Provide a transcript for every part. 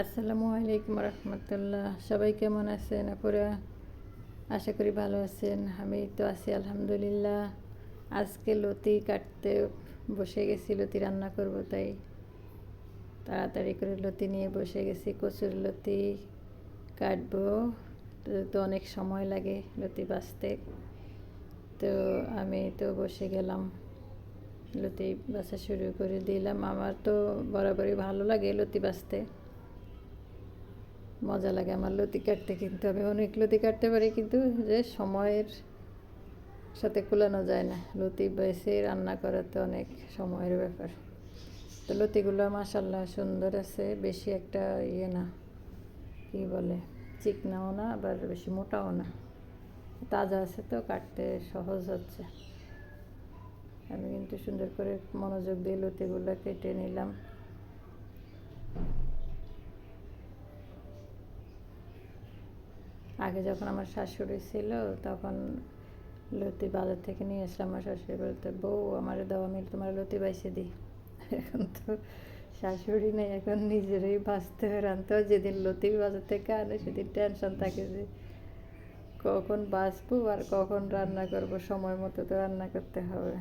আসসালামু আলাইকুম রহমতুল্লাহ। সবাই কেমন আছেন আপুরা? আশা করি ভালো আছেন। আমি তো আছি আলহামদুলিল্লাহ। আজকে লতি কাটতে বসে গেছি, লতি রান্না করব, তাই তাড়াতাড়ি করে লতি নিয়ে বসে গেছি। কচুর লতি কাটবো, তো অনেক সময় লাগে লতি বাছতে। তো আমি তো বসে গেলাম, লতি বাছা শুরু করে দিলাম। আমার তো বরাবরই ভালো লাগে লতি বাছতে, মজা লাগে আমার লতি কাটতে। কিন্তু আমি অনেক লতি কাটতে পারি, কিন্তু যে সময়ের সাথে কুলানো যায় না। লতি বেছে রান্না করা তো অনেক সময়ের ব্যাপার। তো লতিগুলো মাশাল্লাহ সুন্দর আছে, বেশি একটা ইয়ে না, কী বলে, চিকনাও না আবার বেশি মোটাও না, তাজা আছে, তো কাটতে সহজ হচ্ছে। আমি কিন্তু সুন্দর করে মনোযোগ দিয়ে লতিগুলো কেটে নিলাম। আগে যখন আমার শাশুড়ি ছিল তখন লতি বাজার থেকে নিয়ে আসলাম, আমার শাশুড়ি বলতে, বউ আমার দাও, আমি তোমার লতি বাইছে দিই। এখন তো শাশুড়ি নেই, এখন নিজেরই বাঁচতে হয়, রানতে হয়। যেদিন লতি বাজার থেকে আনে সেদিন টেনশন থাকে যে কখন বাঁচবো আর কখন রান্না করব, সময় মতো তো রান্না করতে হবে।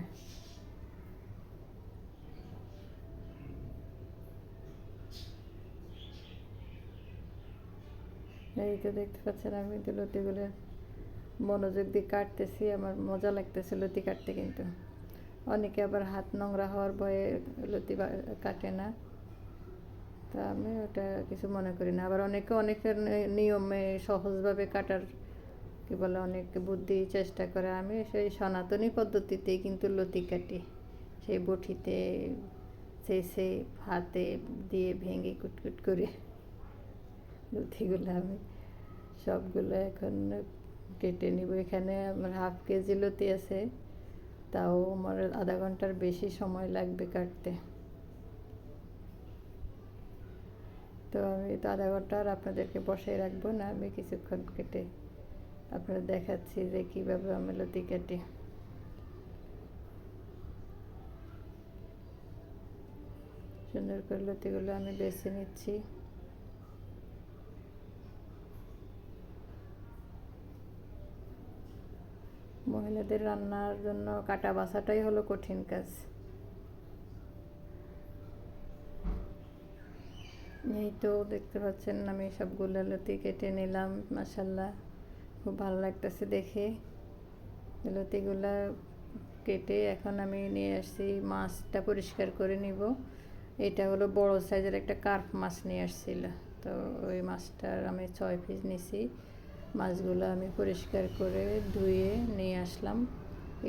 এই তো দেখতে পাচ্ছেন, আমি তো লতিগুলো মনোযোগ দিয়ে কাটতেছি, আমার মজা লাগতেছে লতি কাটতে। কিন্তু অনেকে আবার হাত নোংরা হওয়ার ভয়ে লতি কাটে না, তা আমি ওটা কিছু মনে করি না। আবার অনেকের নিয়মে সহজভাবে কাটার কী বলে, অনেক বুদ্ধি চেষ্টা করে। আমি সেই সনাতনী পদ্ধতিতেই কিন্তু লতি কাটি, সেই বটিতে শেষে হাতে দিয়ে ভেঙে কুটকুট করে লতিগুলো আমি সবগুলো এখন কেটে নিব। এখানে আমার 1/2 কেজি লতি আছে, তাও আমার আধা ঘন্টার বেশি সময় লাগবে কাটতে। তো আমি তো আধা ঘন্টা আর আপনাদেরকে বসাই রাখবো না, আমি কিছুক্ষণ কেটে আপনাদের দেখাচ্ছি যে কীভাবে আমি লতি কাটি। সুন্দর করে লতিগুলো আমি বেছে নিচ্ছি। মহিলাদের রান্নার জন্য কাটা বাছাটাই হলো কঠিন কাজ। এই তো দেখতে পাচ্ছেন, আমি সবগুলো লতি কেটে নিলাম। মাশাল্লাহ, খুব ভালো লাগতেছে দেখে। লতিগুলা কেটে এখন আমি নিয়ে আসছি, মাছটা পরিষ্কার করে নিব। এটা হলো বড় সাইজের একটা কার্প মাছ নিয়ে আসছিল, তো ওই মাছটার আমি 6 পিস নিছি। মাছগুলো আমি পরিষ্কার করে ধুয়ে নিয়ে আসলাম।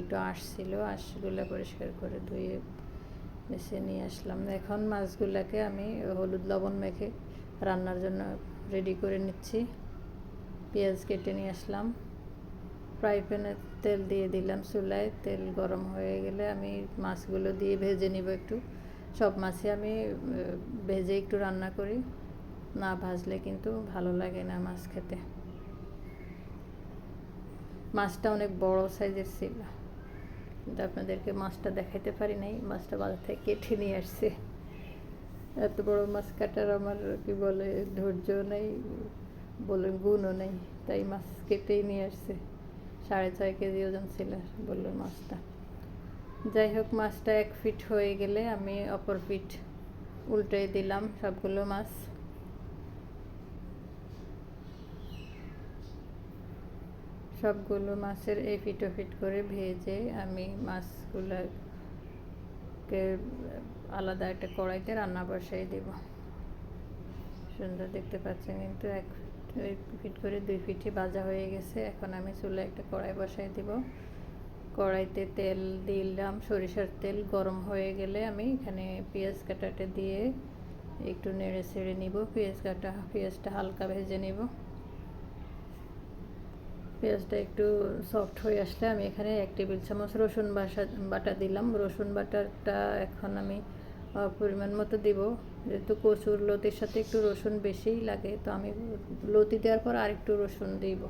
একটু আঁশ ছিল, আঁশগুলো পরিষ্কার করে ধুয়ে বেছে নিয়ে আসলাম। এখন মাছগুলোকে আমি হলুদ লবণ মেখে রান্নার জন্য রেডি করে নিচ্ছি। পেঁয়াজ কেটে নিয়ে আসলাম, ফ্রাই প্যানে তেল দিয়ে দিলাম চুলায়। তেল গরম হয়ে গেলে আমি মাছগুলো দিয়ে ভেজে নিব একটু। সব মাছই আমি ভেজে একটু রান্না করি, না ভাজলে কিন্তু ভালো লাগে না মাছ খেতে। মাছটা অনেক বড় সাইজের ছিল, কিন্তু আপনাদেরকে মাছটা দেখাইতে পারি নাই। মাছটা বাজার থেকে কেটে নিয়ে আসছে। এত বড় মাছ কাটার আমার কি বলে ধৈর্য নেই, বলে গুণও নেই, তাই মাছ কেটেই নিয়ে আসছে। 6.5 কেজি ওজন ছিল বললো মাছটা। যাই হোক, মাছটা 1 ফিট হয়ে গেলে আমি অপর ফিট উল্টে দিলাম সবগুলো মাছ। সবগুলো মাছের এই ফিট ও ফিট করে ভেজে আমি মাছগুলোকে আলাদা একটা কড়াইতে রান্না বসাই দেব। সুন্দর দেখতে পাচ্ছেন, কিন্তু 1 ফিট করে 2 ফিটই ভাজা হয়ে গেছে। এখন আমি চুলায় একটা কড়াই বসাই দেব। কড়াইতে তেল দিলাম, সরিষার তেল। গরম হয়ে গেলে আমি এখানে পেঁয়াজ কাটাটা দিয়ে একটু নেড়ে ছেড়ে নিব। পেঁয়াজটা হালকা ভেজে নিব। পেঁয়াজটা একটু সফট হয়ে আসলে আমি এখানে 1 টেবিল চামচ রসুন বাটা দিলাম। রসুন বাটাটা এখন আমি পরিমাণ মতো দিব, যেহেতু কচুর লতির সাথে একটু রসুন বেশিই লাগে, তো আমি লতি দেওয়ার পর আর একটু রসুন দিব।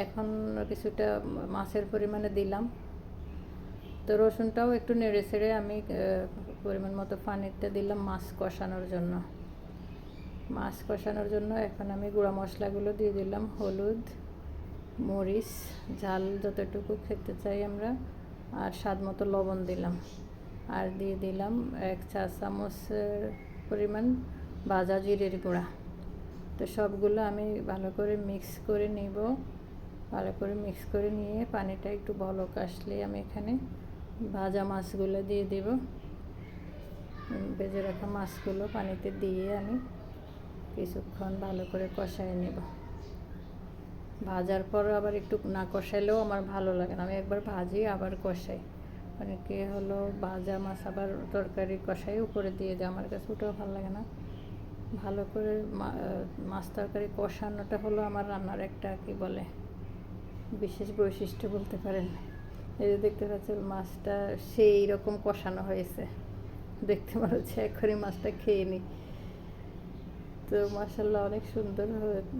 এখন কিছুটা মাছের পরিমাণে দিলাম। তো রসুনটাও একটু নেড়ে ছেড়ে আমি পরিমাণ মতো পানিটা দিলাম মাছ কষানোর জন্য। মাছ কষানোর জন্য এখন আমি গুঁড়া মশলাগুলো দিয়ে দিলাম, হলুদ, মরিচ, ঝাল যতটুকু খেতে চাই আমরা, আর স্বাদ মতো লবণ দিলাম, আর দিয়ে দিলাম 1 চা চামচের পরিমাণ ভাজা জিরের গুঁড়া। তো সবগুলো আমি ভালো করে মিক্স করে নিব। ভালো করে মিক্স করে নিয়ে পানিটা একটু বলক আসলে আমি এখানে ভাজা মাছগুলো দিয়ে দেব। ভেজে রাখা মাছগুলো পানিতে দিয়ে আমি কিছুক্ষণ ভালো করে কষায় নেব। ভাজার পর আবার একটু না কষাইলেও আমার ভালো লাগে না, আমি একবার ভাজি আবার কষাই। অনেকে হলো ভাজা মাছ আবার তরকারি কষাই উপরে দিয়ে দেয়, আমার কাছে ওটাও ভালো লাগে না। ভালো করে মাছ তরকারি কষানোটা হলো আমার রান্নার একটা কি বলে বিশেষ বৈশিষ্ট্য বলতে পারেন। এই যে দেখতে পাচ্ছেন মাছটা সেই রকম কষানো হয়েছে, দেখতে মনে হচ্ছে এক্ষুনি মাছটা খেয়ে নিই। তো মাশাআল্লাহ অনেক সুন্দর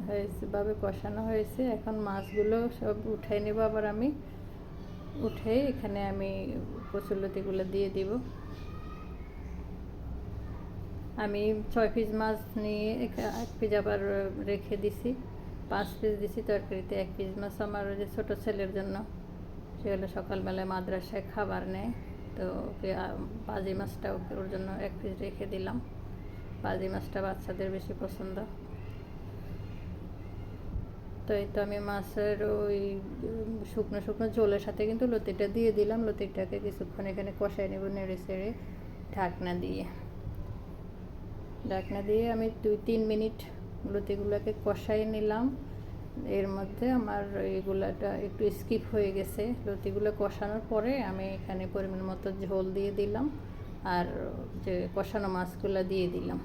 হয়েছে ভাবে কষানো হয়েছে। এখন মাছগুলো সব উঠাই নেব, আবার আমি উঠে এখানে আমি কচুরলতিগুলো দিয়ে দিব। আমি 6 পিস মাছ নিয়ে 1 পিস আবার রেখে দিছি, 5 পিস দিছি তরকারিতে। 1 পিস মাছ আমার ওই যে ছোটো ছেলের জন্য, সে হলো সকালবেলায় মাদ্রাসায় খাবার নেয়, তো ওকে পাজি মাছটা ওর জন্য 1 পিস রেখে দিলাম। পাজি মাছটা বাচ্চাদের বেশি পছন্দ। তো এই তো আমি মাছের ওই শুকনো শুকনো ঝোলের সাথে কিন্তু লতিটা দিয়ে দিলাম। লতিটাকে কিছুক্ষণ এখানে কষাই নেব নেড়ে চেড়ে ঢাকনা দিয়ে। আমি 2-3 মিনিট লতিগুলোকে কষাই নিলাম। এর মধ্যে আমার এইগুলাটা একটু স্কিপ হয়ে গেছে। লতিগুলো কষানোর পরে আমি এখানে পরিমাণ মতো ঝোল দিয়ে দিলাম, আর যে কষানো মাছগুলো দিয়ে দিলাম।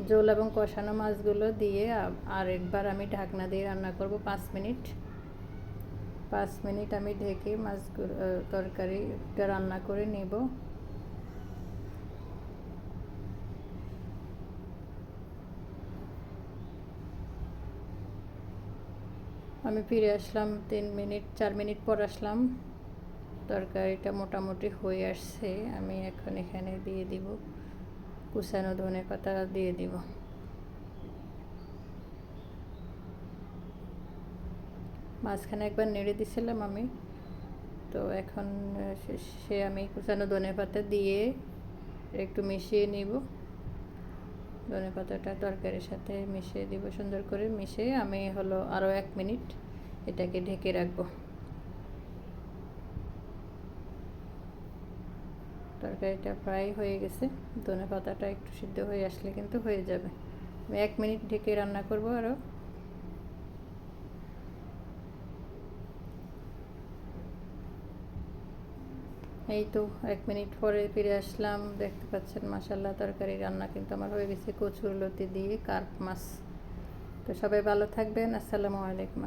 ঝোল এবং কষানো মাছগুলো দিয়ে আর একবার আমি ঢাকনা দিয়ে রান্না করব 5 মিনিট। 5 মিনিট আমি ঢেকে মাছগুলো তরকারিটা রান্না করে নেব। আমি ফিরে আসলাম 4 মিনিট পর আসলাম। তরকারিটা মোটামুটি হয়ে আসছে। আমি এখন এখানে দিয়ে দিব কুচানো ধনেপাতা দিয়ে দিব। মাঝখানে একবার নেড়ে দিছিলাম আমি, তো এখন আমি কুচানো ধনেপাতা দিয়ে একটু মিশিয়ে নিব। ধনেপাতাটা তরকারির সাথে মিশিয়ে দিব, সুন্দর করে মিশিয়ে আমি হলো আরও 1 মিনিট এটাকে ঢেকে রাখবো। তরকারিটা প্রায় হয়ে গেছে, ধনেপাতাটা একটু সিদ্ধ হয়ে আসলে কিন্তু হয়ে যাবে। আমি 1 মিনিট ঢেকে রান্না করব আরও। এই তো 1 মিনিট পরে ফিরে আসলাম। দেখতে পাচ্ছেন মাশাআল্লাহ তরকারি রান্না কিন্তু আমার হয়ে গেছে কচুরলতি দিয়ে কার্প মাছ। তো সবাই ভালো থাকবেন। আসসালামু আলাইকুম।